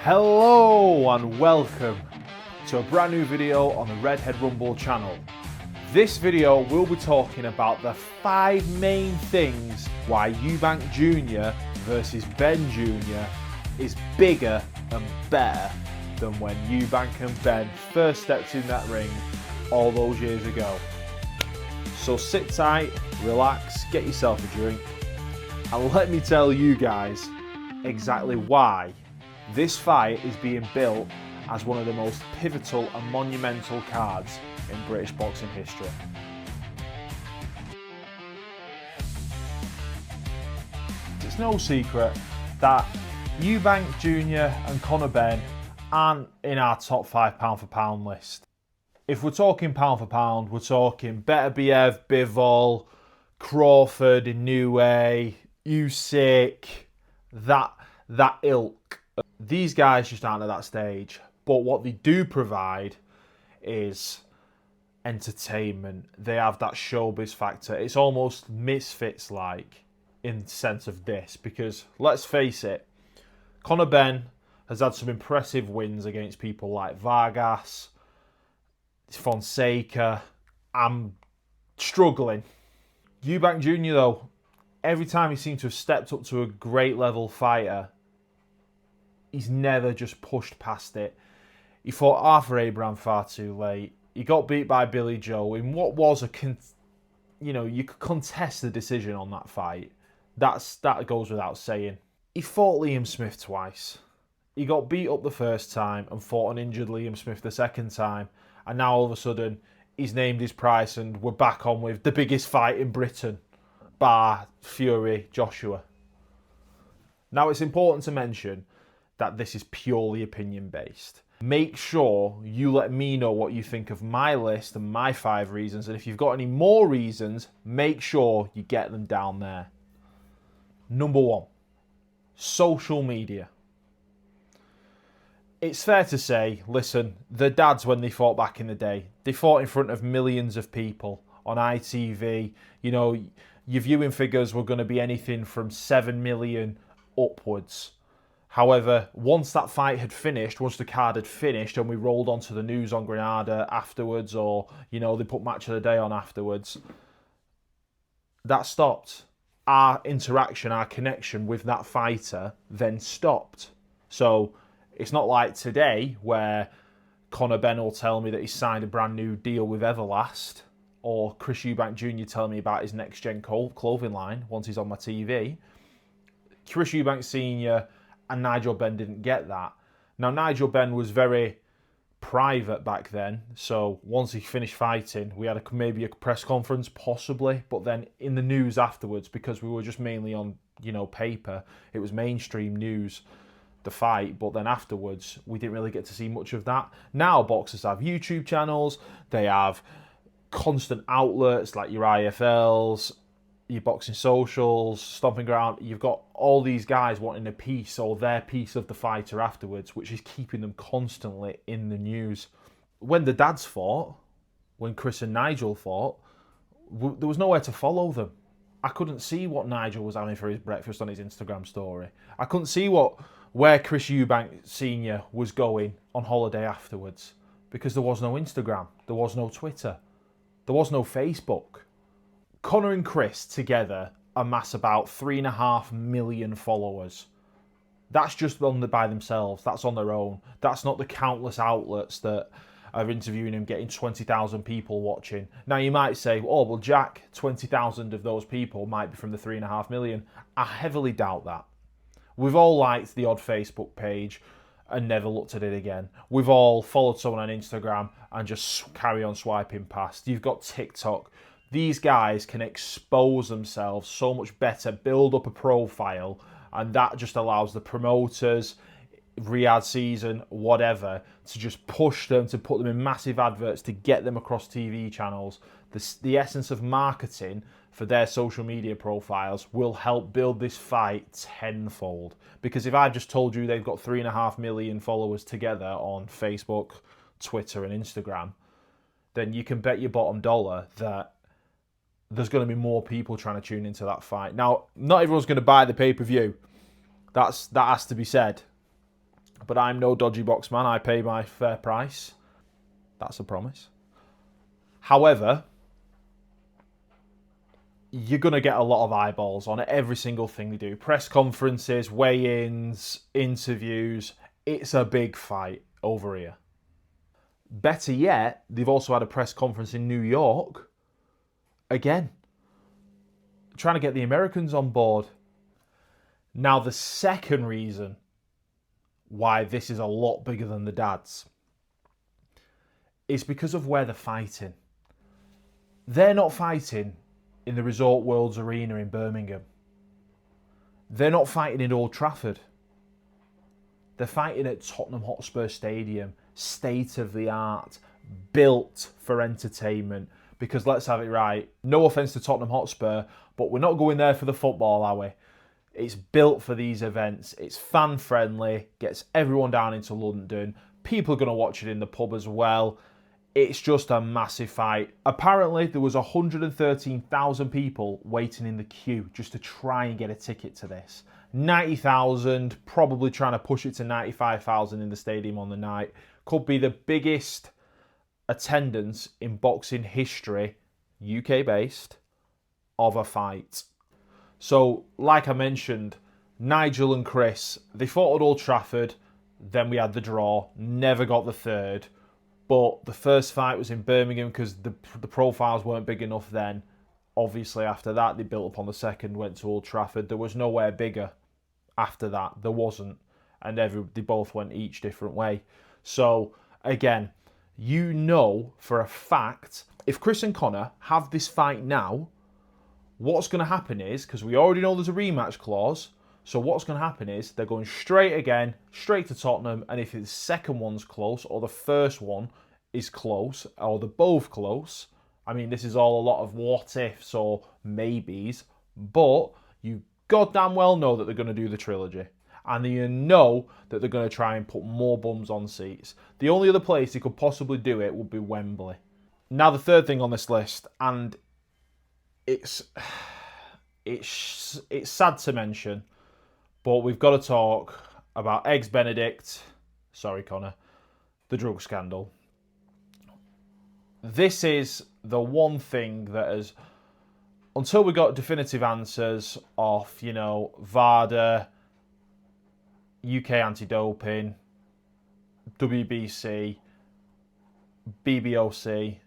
Hello and welcome to a brand new video on the Redhead Rumble channel. This video will be talking about the 5 main things why Eubank Jr versus Benn Jr is bigger and better than when Eubank and Benn first stepped in that ring all those years ago. So sit tight, relax, get yourself a drink, and let me tell you guys exactly why this fight is being built as one of the most pivotal and monumental cards in British boxing history. It's no secret that Eubank Jr and Conor Benn aren't in our top 5 pound for pound list. If we're talking pound for pound, we're talking Beterbiev, Bivol, Crawford, Inoue, Usyk, that ilk. These guys just aren't at that stage. But what they do provide is entertainment. They have that showbiz factor. It's almost Misfits-like in the sense of this. Because, let's face it, Conor Benn has had some impressive wins against people like Vargas, Fonseca. I'm struggling. Eubank Jr. though, every time he seems to have stepped up to a great level fighter, he's never just pushed past it. He fought Arthur Abraham far too late. He got beat by Billy Joe in what was you could contest the decision on that fight. That goes without saying. He fought Liam Smith twice. He got beat up the first time and fought an injured Liam Smith the second time. And now all of a sudden, he's named his price and we're back on with the biggest fight in Britain, bar Fury Joshua. Now it's important to mention that this is purely opinion based. Make sure you let me know what you think of my list and my 5 reasons, and if you've got any more reasons, make sure you get them down there. Number 1, social media. It's fair to say, listen, the dads when they fought back in the day, they fought in front of millions of people on ITV. Your viewing figures were going to be anything from 7 million upwards. However, once that fight had finished, once the card had finished and we rolled onto the news on Granada afterwards, or, they put Match of the Day on afterwards, that stopped. Our interaction, our connection with that fighter then stopped. So it's not like today where Conor Benn will tell me that he's signed a brand new deal with Everlast, or Chris Eubank Jr telling me about his next gen clothing line once he's on my TV. Chris Eubank Sr and Nigel Benn didn't get that. Now, Nigel Benn was very private back then, so once he finished fighting, we had maybe a press conference, possibly, but then in the news afterwards, because we were just mainly on, paper, it was mainstream news, the fight, but then afterwards, we didn't really get to see much of that. Now, boxers have YouTube channels, they have constant outlets like your IFLs, your boxing socials, stomping ground. You've got all these guys wanting a piece or their piece of the fighter afterwards, which is keeping them constantly in the news. When the dads fought, when Chris and Nigel fought, there was nowhere to follow them. I couldn't see what Nigel was having for his breakfast on his Instagram story. I couldn't see where Chris Eubank Sr was going on holiday afterwards, because there was no Instagram, there was no Twitter, there was no Facebook. Conor and Chris together amass about 3.5 million followers. That's just by themselves. That's on their own. That's not the countless outlets that are interviewing him, getting 20,000 people watching. Now, you might say, oh, well, Jack, 20,000 of those people might be from the 3.5 million. I heavily doubt that. We've all liked the odd Facebook page and never looked at it again. We've all followed someone on Instagram and just carry on swiping past. You've got TikTok. These guys can expose themselves so much better, build up a profile, and that just allows the promoters, Riyadh season, whatever, to just push them, to put them in massive adverts, to get them across TV channels. The essence of marketing for their social media profiles will help build this fight tenfold. Because if I just told you they've got 3.5 million followers together on Facebook, Twitter, and Instagram, then you can bet your bottom dollar that there's going to be more people trying to tune into that fight. Now, not everyone's going to buy the pay-per-view. That has to be said. But I'm no dodgy box man. I pay my fair price. That's a promise. However, you're going to get a lot of eyeballs on every single thing they do. Press conferences, weigh-ins, interviews. It's a big fight over here. Better yet, they've also had a press conference in New York. Again, trying to get the Americans on board. Now, the second reason why this is a lot bigger than the dads is because of where they're fighting. They're not fighting in the Resort Worlds Arena in Birmingham. They're not fighting in Old Trafford. They're fighting at Tottenham Hotspur Stadium, state of the art, built for entertainment. Because let's have it right, no offence to Tottenham Hotspur, but we're not going there for the football, are we? It's built for these events. It's fan friendly, gets everyone down into London. People are going to watch it in the pub as well. It's just a massive fight. Apparently, there was 113,000 people waiting in the queue just to try and get a ticket to this. 90,000, probably trying to push it to 95,000 in the stadium on the night. Could be the biggest attendance in boxing history, UK-based, of a fight. So, like I mentioned, Nigel and Chris, they fought at Old Trafford, then we had the draw, never got the third. But the first fight was in Birmingham because the profiles weren't big enough then. Obviously, after that, they built upon the second, went to Old Trafford. There was nowhere bigger after that. There wasn't. And they both went each different way. So, again, you know for a fact, if Chris and Conor have this fight now, what's going to happen is, because we already know there's a rematch clause, so what's going to happen is they're going straight to Tottenham, and if the second one's close, or the first one is close, or they're both close, I mean, this is all a lot of what ifs or maybes, but you goddamn well know that they're going to do the trilogy. And you know that they're going to try and put more bums on seats. The only other place they could possibly do it would be Wembley. Now, the third thing on this list, and it's sad to mention, but we've got to talk about Eggs Benedict, sorry Conor, the drug scandal. This is the one thing that has, until we got definitive answers off, VADA, UK anti-doping, WBC, BBOC,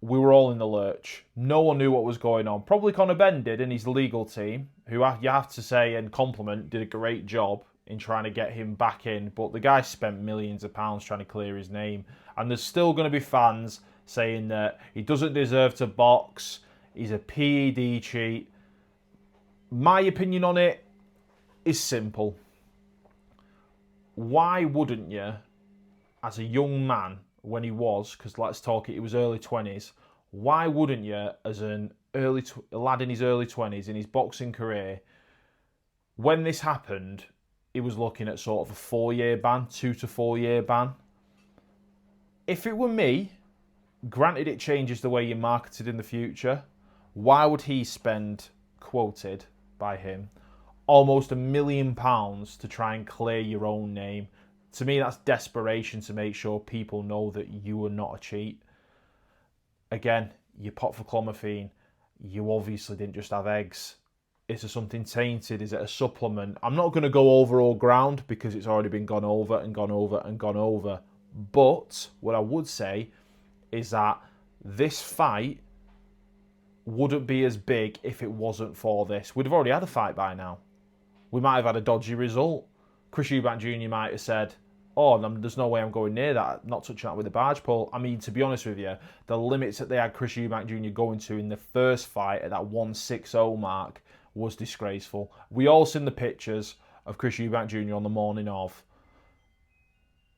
we were all in the lurch. No one knew what was going on. Probably Conor Benn did and his legal team, who you have to say and compliment did a great job in trying to get him back in. But the guy spent millions of pounds trying to clear his name. And there's still going to be fans saying that he doesn't deserve to box. He's a PED cheat. My opinion on it is simple. Why wouldn't you, as a young man, when he was, because let's talk it, he was early 20s, why wouldn't you, as a lad in his early 20s, in his boxing career, when this happened, he was looking at sort of a 4-year ban, 2 to 4 year ban. If it were me, granted it changes the way you're marketed in the future, why would he spend, quoted by him, almost £1 million to try and clear your own name? To me, that's desperation to make sure people know that you are not a cheat. Again, you pop for clomiphene. You obviously didn't just have eggs. Is there something tainted? Is it a supplement? I'm not going to go over all ground because it's already been gone over and gone over and gone over. But what I would say is that this fight wouldn't be as big if it wasn't for this. We'd have already had a fight by now. We might have had a dodgy result. Chris Eubank Jr. might have said, oh, there's no way I'm going near that, not touching that with a barge pole. I mean, to be honest with you, the limits that they had Chris Eubank Jr. going to in the first fight at that 160 mark was disgraceful. We all seen the pictures of Chris Eubank Jr. on the morning of.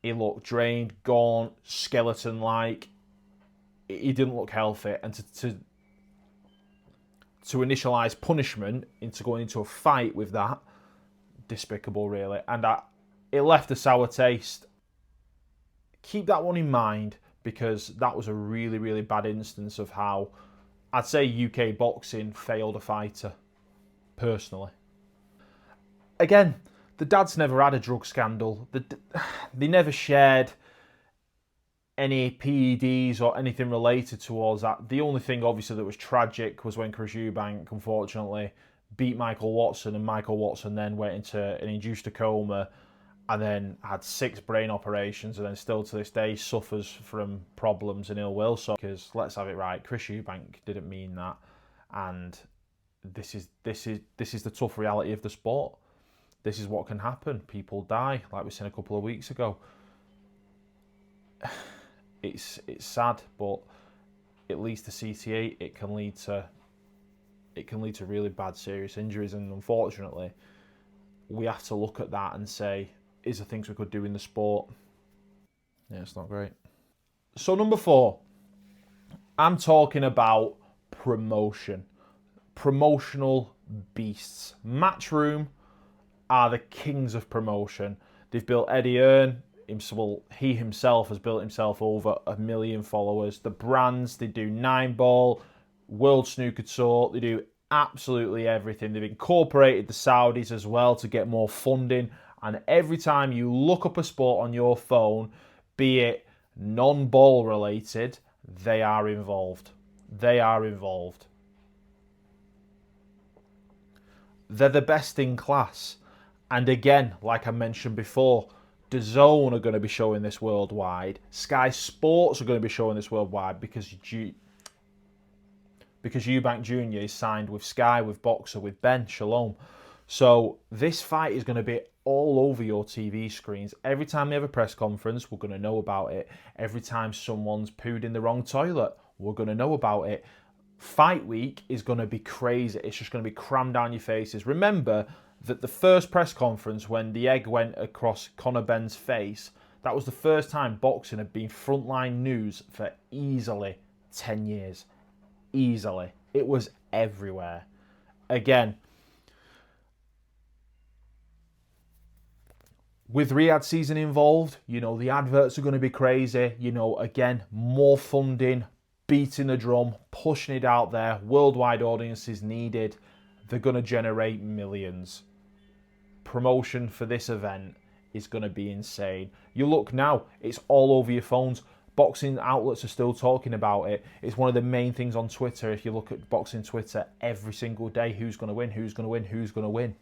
He looked drained, gaunt, skeleton-like. He didn't look healthy. And to initialise punishment into going into a fight with that, despicable, really. And it left a sour taste. Keep that one in mind, because that was a really, really bad instance of how I'd say UK boxing failed a fighter, personally. Again, The dads never had a drug scandal. They never shared any PEDs or anything related towards that. The only thing, obviously, that was tragic was when Chris Eubank, unfortunately, beat Michael Watson, and Michael Watson then went into an induced coma and then had 6 brain operations, and then still to this day suffers from problems and ill will. So, because let's have it right, Chris Eubank didn't mean that, and this is the tough reality of the sport. This is what can happen. People die, like we said a couple of weeks ago. It's sad, but it leads to CTA. It can lead to really bad, serious injuries, and unfortunately, we have to look at that and say, is there things we could do in the sport? Yeah, it's not great. So number 4, I'm talking about promotion. Promotional beasts. Matchroom are the kings of promotion. They've built Eddie Hearn. He himself has built himself over 1 million followers. The brands, they do 9ball, World Snooker Tour, they do absolutely everything. They've incorporated the Saudis as well to get more funding. And every time you look up a sport on your phone, be it non-ball related, they are involved. They are involved. They're the best in class. And again, like I mentioned before, DAZN are going to be showing this worldwide. Sky Sports are going to be showing this worldwide because Eubank Jr. is signed with Sky, with Boxer, with Ben Shalom. So this fight is going to be all over your TV screens. Every time they have a press conference, we're going to know about it. Every time someone's pooed in the wrong toilet, we're going to know about it. Fight week is going to be crazy. It's just going to be crammed down your faces. Remember that the first press conference when the egg went across Conor Benn's face, that was the first time boxing had been frontline news for easily 10 years. Easily. It was everywhere. Again, with Riyadh season involved, the adverts are going to be crazy. Again, more funding, beating the drum, pushing it out there, worldwide audiences needed. They're going to generate millions. Promotion for this event is going to be insane. You look now, it's all over your phones. Boxing outlets are still talking about it. It's one of the main things on Twitter. If you look at boxing Twitter every single day, who's going to win, who's going to win, who's going to win.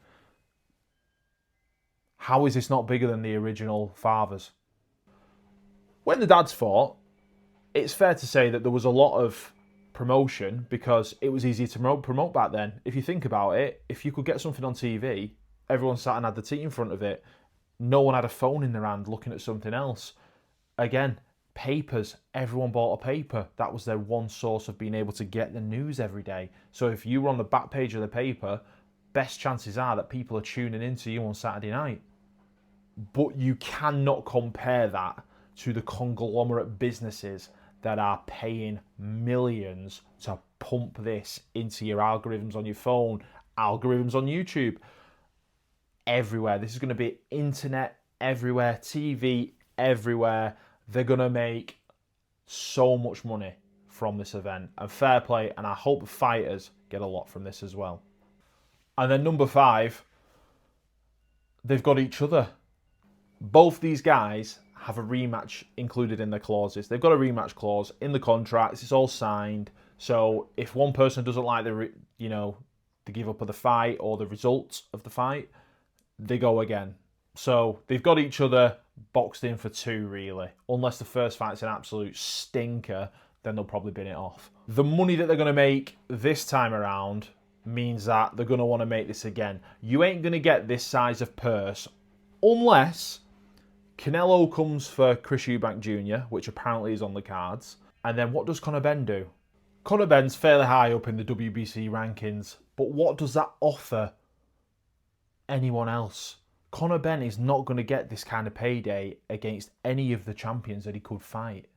How is this not bigger than the original fathers? When the dads fought, it's fair to say that there was a lot of promotion because it was easy to promote back then. If you think about it, if you could get something on TV, everyone sat and had the tea in front of it. No one had a phone in their hand looking at something else. Again, papers. Everyone bought a paper. That was their one source of being able to get the news every day. So if you were on the back page of the paper, best chances are that people are tuning into you on Saturday night. But you cannot compare that to the conglomerate businesses that are paying millions to pump this into your algorithms on your phone, algorithms on YouTube, everywhere. This is going to be internet everywhere, TV everywhere. They're going to make so much money from this event. And fair play, and I hope the fighters get a lot from this as well. And then number 5, they've got each other. Both these guys have a rematch included in their clauses. They've got a rematch clause in the contracts. It's all signed. So if one person doesn't like the give up of the fight or the results of the fight, they go again. So they've got each other boxed in for 2, really. Unless the first fight's an absolute stinker, then they'll probably bin it off. The money that they're going to make this time around means that they're going to want to make this again. You ain't going to get this size of purse unless Canelo comes for Chris Eubank Jr., which apparently is on the cards. And then what does Conor Benn do? Conor Benn's fairly high up in the WBC rankings, but what does that offer anyone else? Conor Benn is not going to get this kind of payday against any of the champions that he could fight.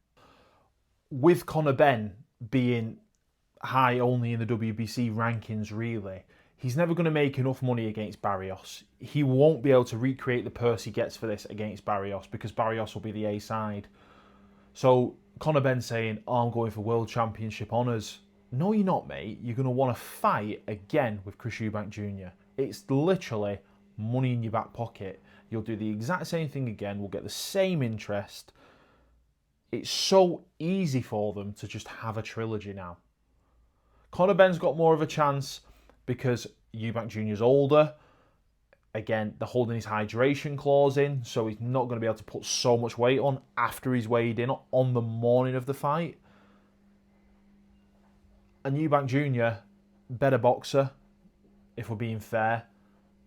With Conor Benn being high only in the WBC rankings, really, he's never going to make enough money against Barrios. He won't be able to recreate the purse he gets for this against Barrios because Barrios will be the A side. So Conor Benn saying, I'm going for World Championship honours. No, you're not, mate. You're going to want to fight again with Chris Eubank Jr. It's literally money in your back pocket. You'll do the exact same thing again. We'll get the same interest. It's so easy for them to just have a trilogy now. Conor Benn's got more of a chance because Eubank Jr is older. Again, they're holding his hydration clause in, so he's not going to be able to put so much weight on after he's weighed in on the morning of the fight. And Eubank Jr, better boxer, if we're being fair.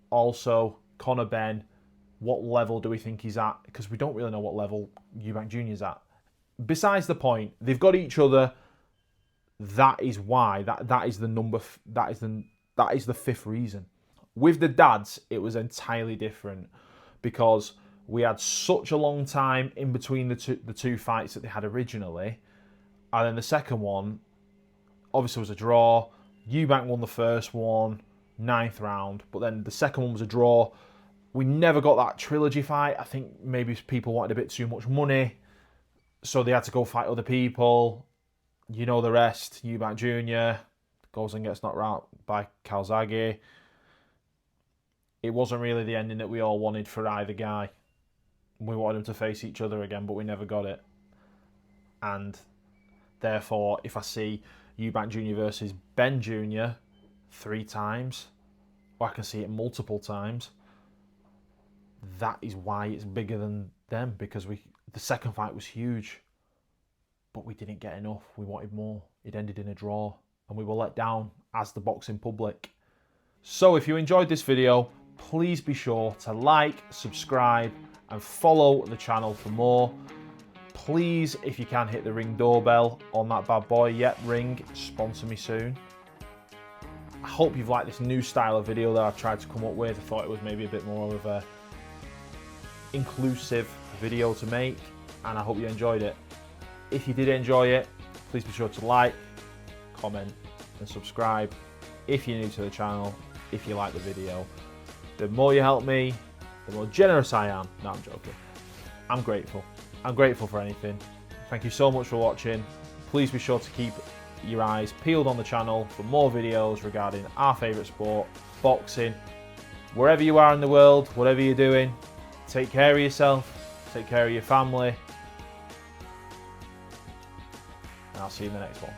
Also, Conor Benn, what level do we think he's at? Because we don't really know what level Eubank Jr is at. Besides the point, they've got each other. That is why. That is the number. That is the fifth reason. With the dads, it was entirely different because we had such a long time in between the two fights that they had originally, and then the second one obviously was a draw. Eubank won the first one, 9th round, but then the second one was a draw. We never got that trilogy fight. I think maybe people wanted a bit too much money, so they had to go fight other people. You know the rest. Eubank Jr. goes and gets knocked out by Calzaghe. It wasn't really the ending that we all wanted for either guy. We wanted them to face each other again, but we never got it. And therefore, if I see Eubank Jr versus Benn Jr 3 times, or I can see it multiple times, that is why it's bigger than them, because the second fight was huge, but we didn't get enough. We wanted more. It ended in a draw, and we were let down as the boxing public. So if you enjoyed this video, please be sure to like, subscribe, and follow the channel for more. Please, if you can, hit the ring doorbell on that bad boy. Yep, Ring, sponsor me soon. I hope you've liked this new style of video that I've tried to come up with. I thought it was maybe a bit more of a inclusive video to make, and I hope you enjoyed it. If you did enjoy it, please be sure to like, comment, and subscribe if you're new to the channel, if you like the video. The more you help me, the more generous I am. No, I'm joking. I'm grateful. I'm grateful for anything. Thank you so much for watching. Please be sure to keep your eyes peeled on the channel for more videos regarding our favourite sport, boxing. Wherever you are in the world, whatever you're doing, take care of yourself, take care of your family, and I'll see you in the next one.